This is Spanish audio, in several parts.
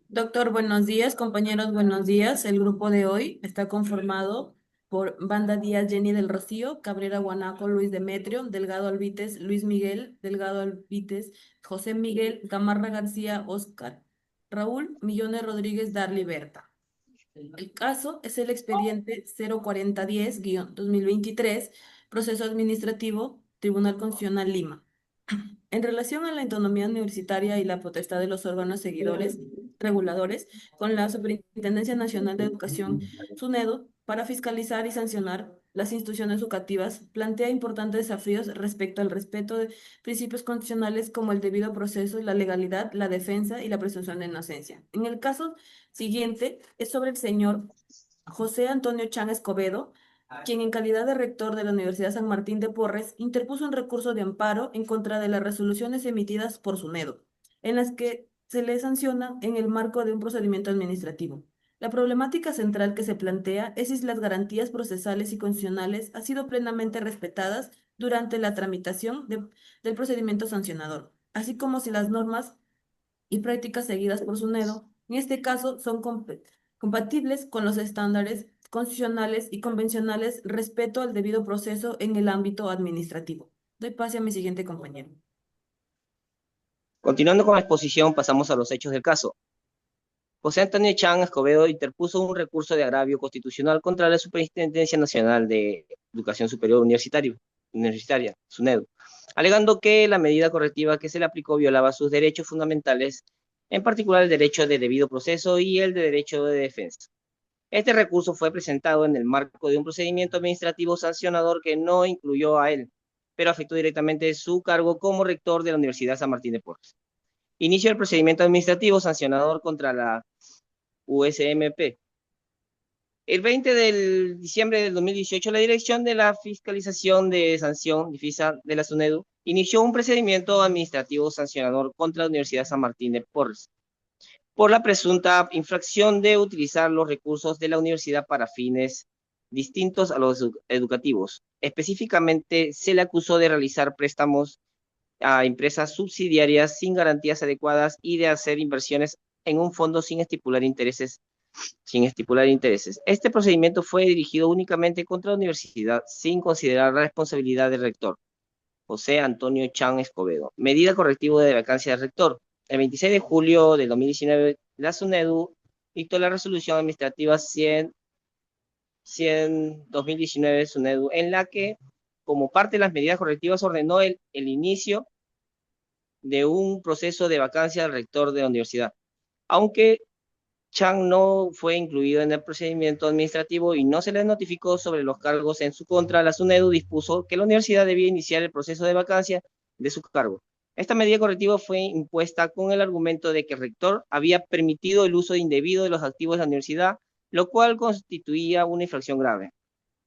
Doctor, buenos días, compañeros, buenos días. El grupo de hoy está conformado por Banda Díaz, Jenny del Rocío, Cabrera Guanaco, Luis Demetrio, Delgado Alvites, Luis Miguel, Delgado Alvites, José Miguel, Gamarra García, Oscar, Raúl Millones Rodríguez, Darly Berta. El caso es el expediente 04010-2023, proceso administrativo, Tribunal Constitucional Lima. En relación a la autonomía universitaria y la potestad de los órganos seguidores, reguladores, con la Superintendencia Nacional de Educación, SUNEDO, para fiscalizar y sancionar las instituciones educativas, plantea importantes desafíos respecto al respeto de principios constitucionales como el debido proceso, la legalidad, la defensa y la presunción de inocencia. En el caso siguiente es sobre el señor José Antonio Chan Escobedo, quien en calidad de rector de la Universidad San Martín de Porres interpuso un recurso de amparo en contra de las resoluciones emitidas por SUNEDO, en las que se le sanciona en el marco de un procedimiento administrativo. La problemática central que se plantea es si las garantías procesales y constitucionales han sido plenamente respetadas durante la tramitación del procedimiento sancionador, así como si las normas y prácticas seguidas por SUNEDO, en este caso, son compatibles con los estándares constitucionales y convencionales respeto al debido proceso en el ámbito administrativo. Doy pase a mi siguiente compañero. Continuando con la exposición, pasamos a los hechos del caso. José Antonio Chan Escobedo interpuso un recurso de agravio constitucional contra la Superintendencia Nacional de Educación Superior Universitaria, SUNEDU, alegando que la medida correctiva que se le aplicó violaba sus derechos fundamentales, en particular el derecho de debido proceso y el de derecho de defensa. Este recurso fue presentado en el marco de un procedimiento administrativo sancionador que no incluyó a él, pero afectó directamente su cargo como rector de la Universidad San Martín de Porres. Inicio del procedimiento administrativo sancionador contra la USMP. El 20 de diciembre del 2018, la Dirección de la Fiscalización de Sanción Difícil de la SUNEDU inició un procedimiento administrativo sancionador contra la Universidad San Martín de Porres por la presunta infracción de utilizar los recursos de la universidad para fines distintos a los educativos. Específicamente, se le acusó de realizar préstamos a empresas subsidiarias sin garantías adecuadas y de hacer inversiones en un fondo sin estipular intereses. Este procedimiento fue dirigido únicamente contra la universidad, sin considerar la responsabilidad del rector, José Antonio Chan Escobedo. Medida correctiva de vacancia del rector. El 26 de julio del 2019, la SUNEDU dictó la resolución administrativa 100-2019 SUNEDU, en la que, como parte de las medidas correctivas, ordenó el inicio de un proceso de vacancia del rector de la universidad. Aunque Chan no fue incluido en el procedimiento administrativo y no se le notificó sobre los cargos en su contra, la SUNEDU dispuso que la universidad debía iniciar el proceso de vacancia de su cargo. Esta medida correctiva fue impuesta con el argumento de que el rector había permitido el uso indebido de los activos de la universidad, lo cual constituía una infracción grave.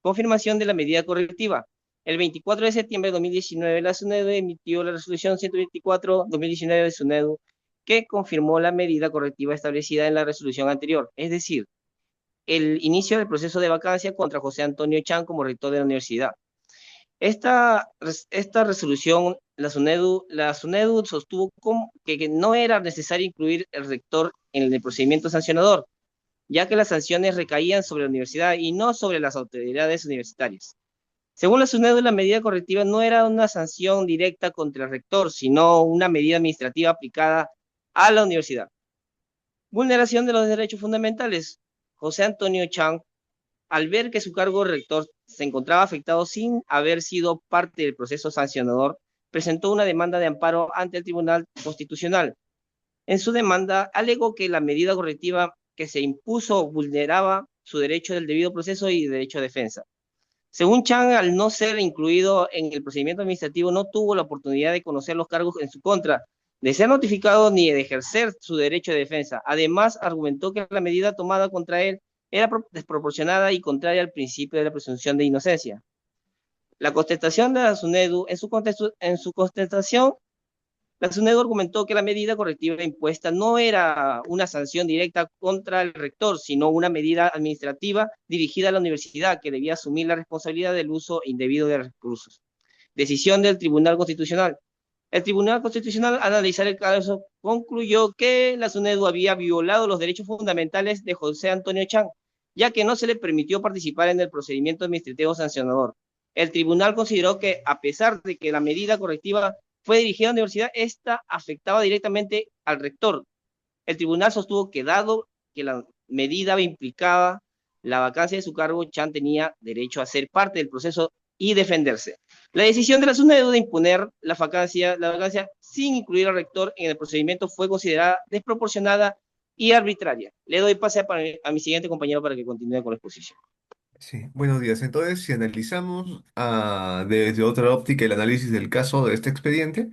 Confirmación de la medida correctiva. El 24 de septiembre de 2019, la SUNEDU emitió la resolución 124-2019 de SUNEDU, que confirmó la medida correctiva establecida en la resolución anterior, es decir, el inicio del proceso de vacancia contra José Antonio Chan como rector de la universidad. Esta resolución, la SUNEDU sostuvo que no era necesario incluir el rector en el procedimiento sancionador, ya que las sanciones recaían sobre la universidad y no sobre las autoridades universitarias. Según la SUNEDU, la medida correctiva no era una sanción directa contra el rector, sino una medida administrativa aplicada a la universidad. Vulneración de los derechos fundamentales. José Antonio Chan, al ver que su cargo de rector se encontraba afectado sin haber sido parte del proceso sancionador, presentó una demanda de amparo ante el Tribunal Constitucional. En su demanda, alegó que la medida correctiva que se impuso vulneraba su derecho del debido proceso y derecho a defensa. Según Chan, al no ser incluido en el procedimiento administrativo, no tuvo la oportunidad de conocer los cargos en su contra, de ser notificado ni de ejercer su derecho de defensa. Además, argumentó que la medida tomada contra él era desproporcionada y contraria al principio de la presunción de inocencia. La contestación de la SUNEDU, en su contestación, la SUNEDU argumentó que la medida correctiva impuesta no era una sanción directa contra el rector, sino una medida administrativa dirigida a la universidad que debía asumir la responsabilidad del uso indebido de recursos. Decisión del Tribunal Constitucional. El Tribunal Constitucional, al analizar el caso, concluyó que la SUNEDU había violado los derechos fundamentales de José Antonio Chang, ya que no se le permitió participar en el procedimiento administrativo sancionador. El tribunal consideró que, a pesar de que la medida correctiva fue dirigida a la universidad, esta afectaba directamente al rector. El tribunal sostuvo que, dado que la medida implicaba la vacancia de su cargo, Chan tenía derecho a ser parte del proceso y defenderse. La decisión de la SUNEDU de imponer la vacancia sin incluir al rector en el procedimiento fue considerada desproporcionada y arbitraria. Le doy pase a mi siguiente compañero para que continúe con la exposición. Sí, buenos días. Entonces, si analizamos desde otra óptica el análisis del caso de este expediente,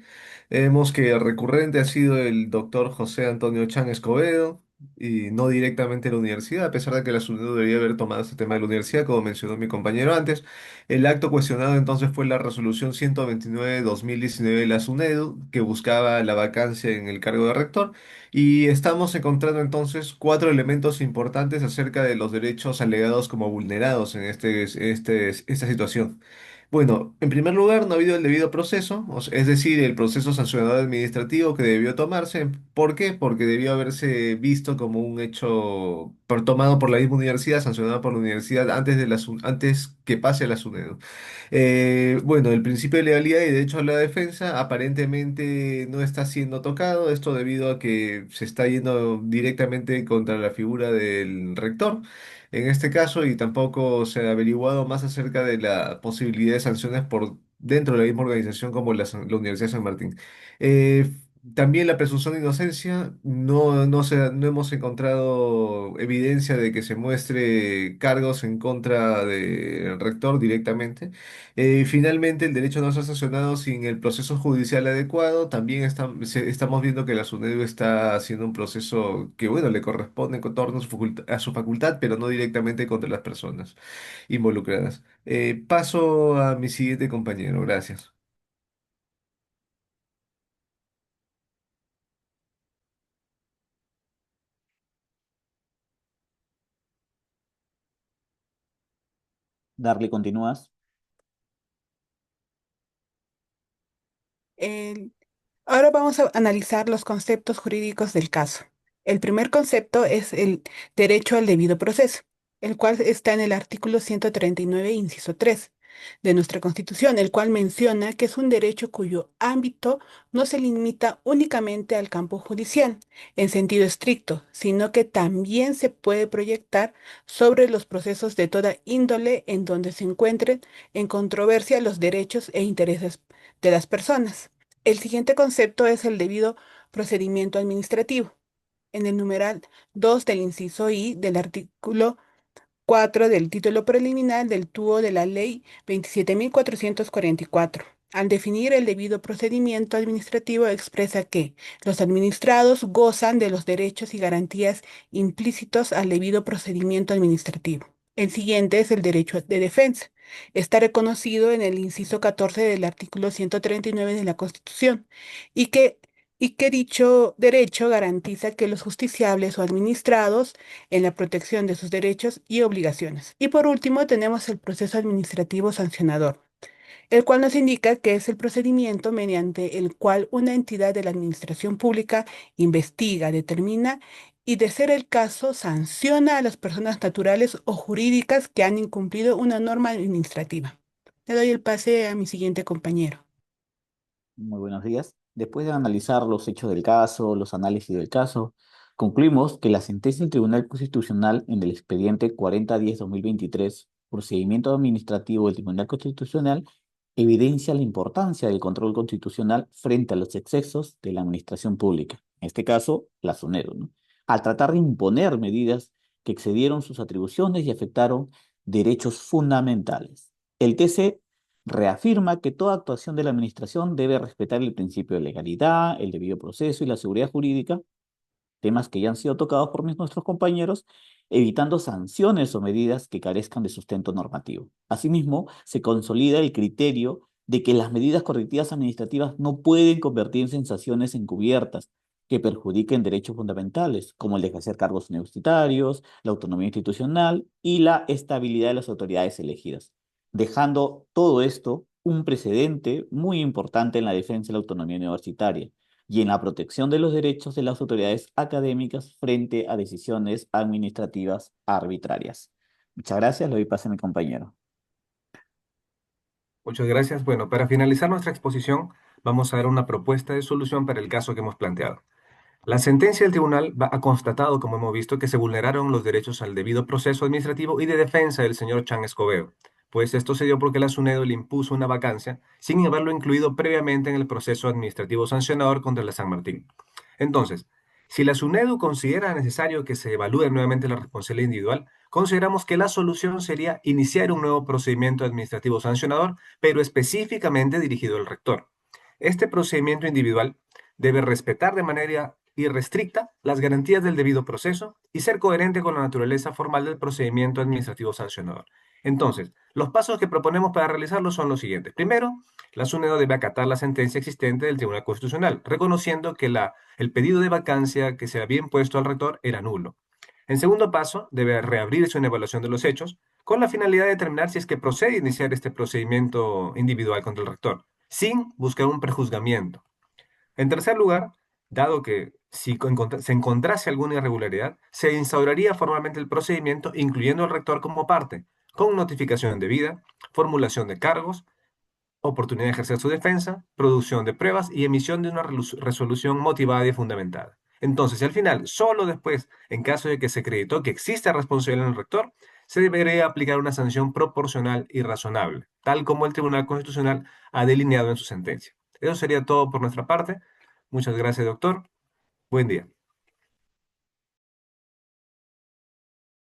vemos que el recurrente ha sido el doctor José Antonio Chan Escobedo y no directamente la universidad, a pesar de que la SUNEDU debería haber tomado este tema de la universidad, como mencionó mi compañero antes. El acto cuestionado entonces fue la resolución 129/2019 de la SUNEDU, que buscaba la vacancia en el cargo de rector. Y estamos encontrando entonces cuatro elementos importantes acerca de los derechos alegados como vulnerados en esta situación. Bueno, en primer lugar, no ha habido el debido proceso, es decir, el proceso sancionador administrativo que debió tomarse. ¿Por qué? Porque debió haberse visto como un hecho tomado por la misma universidad, sancionado por la universidad antes que pase a la SUNEDU. Bueno, el principio de legalidad y derecho a la defensa aparentemente no está siendo tocado, esto debido a que se está yendo directamente contra la figura del rector en este caso y tampoco se ha averiguado más acerca de la posibilidad de sanciones por dentro de la misma organización como la Universidad de San Martín. Eh, También la presunción de inocencia, no hemos encontrado evidencia de que se muestre cargos en contra del rector directamente. Finalmente, el derecho a no ser sancionado sin el proceso judicial adecuado. También estamos viendo que la SUNEDU está haciendo un proceso que, bueno, le corresponde en torno a a su facultad, pero no directamente contra las personas involucradas. Paso a mi siguiente compañero. Gracias. Darle, continúas. El- Ahora vamos a analizar los conceptos jurídicos del caso. El primer concepto es el derecho al debido proceso, el cual está en el artículo 139, inciso 3 de nuestra Constitución, el cual menciona que es un derecho cuyo ámbito no se limita únicamente al campo judicial en sentido estricto, sino que también se puede proyectar sobre los procesos de toda índole en donde se encuentren en controversia los derechos e intereses de las personas. El siguiente concepto es el debido procedimiento administrativo. En el numeral 2 del inciso I del artículo 4 del título preliminar del TUO de la Ley 27.444. Al definir el debido procedimiento administrativo, expresa que los administrados gozan de los derechos y garantías implícitos al debido procedimiento administrativo. El siguiente es el derecho de defensa. Está reconocido en el inciso 14 del artículo 139 de la Constitución y que dicho derecho garantiza que los justiciables o administrados en la protección de sus derechos y obligaciones. Y por último, tenemos el proceso administrativo sancionador, el cual nos indica que es el procedimiento mediante el cual una entidad de la administración pública investiga, determina y, de ser el caso, sanciona a las personas naturales o jurídicas que han incumplido una norma administrativa. Le doy el pase a mi siguiente compañero. Muy buenos días. Después de analizar los hechos del caso, los análisis del caso, concluimos que la sentencia del Tribunal Constitucional en el expediente 4010-2023, procedimiento administrativo del Tribunal Constitucional, evidencia la importancia del control constitucional frente a los excesos de la administración pública, en este caso, la SUNEDU, ¿no? Al tratar de imponer medidas que excedieron sus atribuciones y afectaron derechos fundamentales. El TC reafirma que toda actuación de la administración debe respetar el principio de legalidad, el debido proceso y la seguridad jurídica, temas que ya han sido tocados por nuestros compañeros, evitando sanciones o medidas que carezcan de sustento normativo. Asimismo, se consolida el criterio de que las medidas correctivas administrativas no pueden convertirse en sanciones encubiertas que perjudiquen derechos fundamentales, como el de ejercer cargos universitarios, la autonomía institucional y la estabilidad de las autoridades elegidas, dejando todo esto un precedente muy importante en la defensa de la autonomía universitaria y en la protección de los derechos de las autoridades académicas frente a decisiones administrativas arbitrarias. Muchas gracias, le doy pase a mi compañero. Muchas gracias. Bueno, para finalizar nuestra exposición, vamos a dar una propuesta de solución para el caso que hemos planteado. La sentencia del tribunal ha constatado, como hemos visto, que se vulneraron los derechos al debido proceso administrativo y de defensa del señor Chan Escobedo, pues esto se dio porque la SUNEDU le impuso una vacancia sin haberlo incluido previamente en el proceso administrativo sancionador contra la San Martín. Entonces, si la SUNEDU considera necesario que se evalúe nuevamente la responsabilidad individual, consideramos que la solución sería iniciar un nuevo procedimiento administrativo sancionador, pero específicamente dirigido al rector. Este procedimiento individual debe respetar de manera irrestricta las garantías del debido proceso y ser coherente con la naturaleza formal del procedimiento administrativo sancionador. Entonces, los pasos que proponemos para realizarlo son los siguientes. Primero, la SUNEDU debe acatar la sentencia existente del Tribunal Constitucional, reconociendo que el pedido de vacancia que se había impuesto al rector era nulo. En segundo paso, debe reabrirse una evaluación de los hechos con la finalidad de determinar si es que procede iniciar este procedimiento individual contra el rector, sin buscar un prejuzgamiento. En tercer lugar, dado que si se encontrase alguna irregularidad, se instauraría formalmente el procedimiento incluyendo al rector como parte, con notificación debida, formulación de cargos, oportunidad de ejercer su defensa, producción de pruebas y emisión de una resolución motivada y fundamentada. Entonces, al final, solo después, en caso de que se acreditó que existe responsabilidad en el rector, se debería aplicar una sanción proporcional y razonable, tal como el Tribunal Constitucional ha delineado en su sentencia. Eso sería todo por nuestra parte. Muchas gracias, doctor. Buen día.